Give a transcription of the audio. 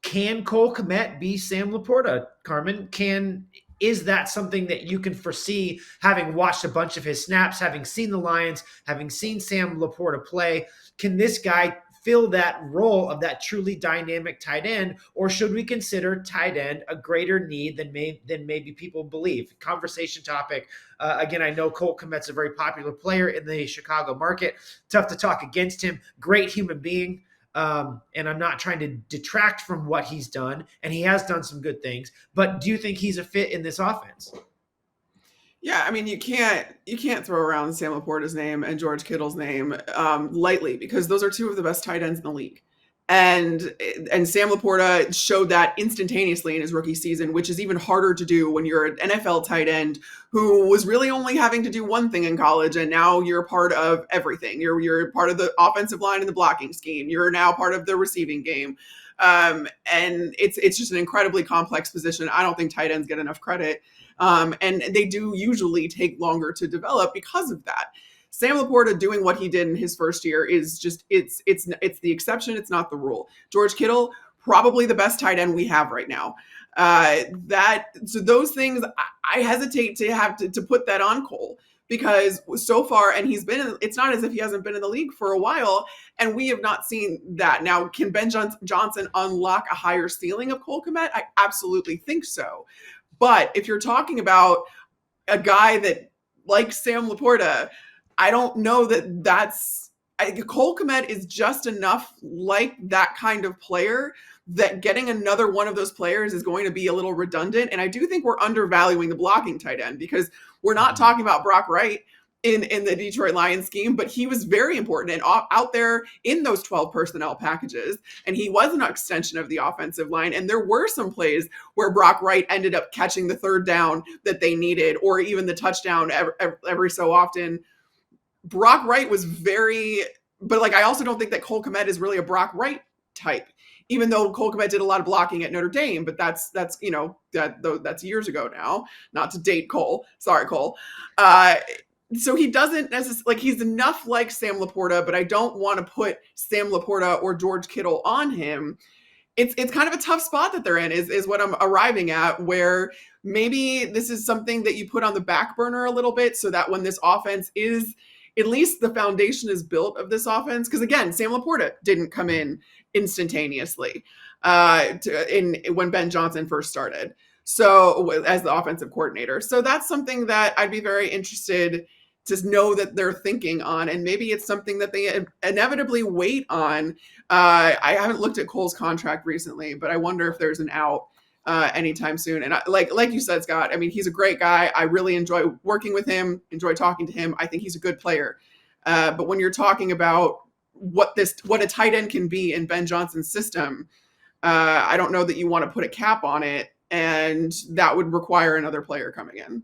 Can Cole Kmet be Sam Laporta, Carmen? Is that something that you can foresee, having watched a bunch of his snaps, having seen the Lions, having seen Sam Laporta play? Can this guy fill that role of that truly dynamic tight end, or should we consider tight end a greater need than maybe people believe? Conversation topic. Again, I know Cole Kmet's a very popular player in the Chicago market. Tough to talk against him. Great human being. And I'm not trying to detract from what he's done, and he has done some good things, but do you think he's a fit in this offense? Yeah, I mean, you can't throw around Sam Laporta's name and George Kittle's name lightly, because those are two of the best tight ends in the league. And Sam Laporta showed that instantaneously in his rookie season, which is even harder to do when you're an NFL tight end who was really only having to do one thing in college, and now you're part of everything. You're part of the offensive line and the blocking scheme. You're now part of the receiving game. And it's just an incredibly complex position. I don't think tight ends get enough credit. And they do usually take longer to develop because of that. Sam Laporta doing what he did in his first year is just, it's the exception. It's not the rule. George Kittle, probably the best tight end we have right now. So those things, I hesitate to have to put that on Cole, because so far, and it's not as if he hasn't been in the league for a while, and we have not seen that. Now, can Ben Johnson unlock a higher ceiling of Cole Kmet? I absolutely think so. But if you're talking about a guy that, like Sam Laporta, I don't know Cole Kmet is just enough like that kind of player that getting another one of those players is going to be a little redundant. And I do think we're undervaluing the blocking tight end, because we're not talking about Brock Wright in the Detroit Lions scheme, but he was very important and out there in those 12 personnel packages. And he was an extension of the offensive line. And there were some plays where Brock Wright ended up catching the third down that they needed, or even the touchdown every so often. Brock Wright was but I also don't think that Cole Kmet is really a Brock Wright type, even though Cole Kmet did a lot of blocking at Notre Dame, but that's years ago now, not to date Cole. Sorry, Cole. So he doesn't necessarily, he's enough like Sam Laporta, but I don't want to put Sam Laporta or George Kittle on him. It's kind of a tough spot that they're in, is what I'm arriving at, where maybe this is something that you put on the back burner a little bit, so that when this offense is, at least the foundation is built of this offense. Because again, Sam Laporta didn't come in instantaneously when Ben Johnson first started, so as the offensive coordinator. So that's something that I'd be very interested to know that they're thinking on, and maybe it's something that they inevitably wait on. I haven't looked at Cole's contract recently, but I wonder if there's an out anytime soon. And like you said, Scott, I mean, he's a great guy. I really enjoy working with him, enjoy talking to him. I think he's a good player. But when you're talking about what a tight end can be in Ben Johnson's system, I don't know that you want to put a cap on it, and that would require another player coming in.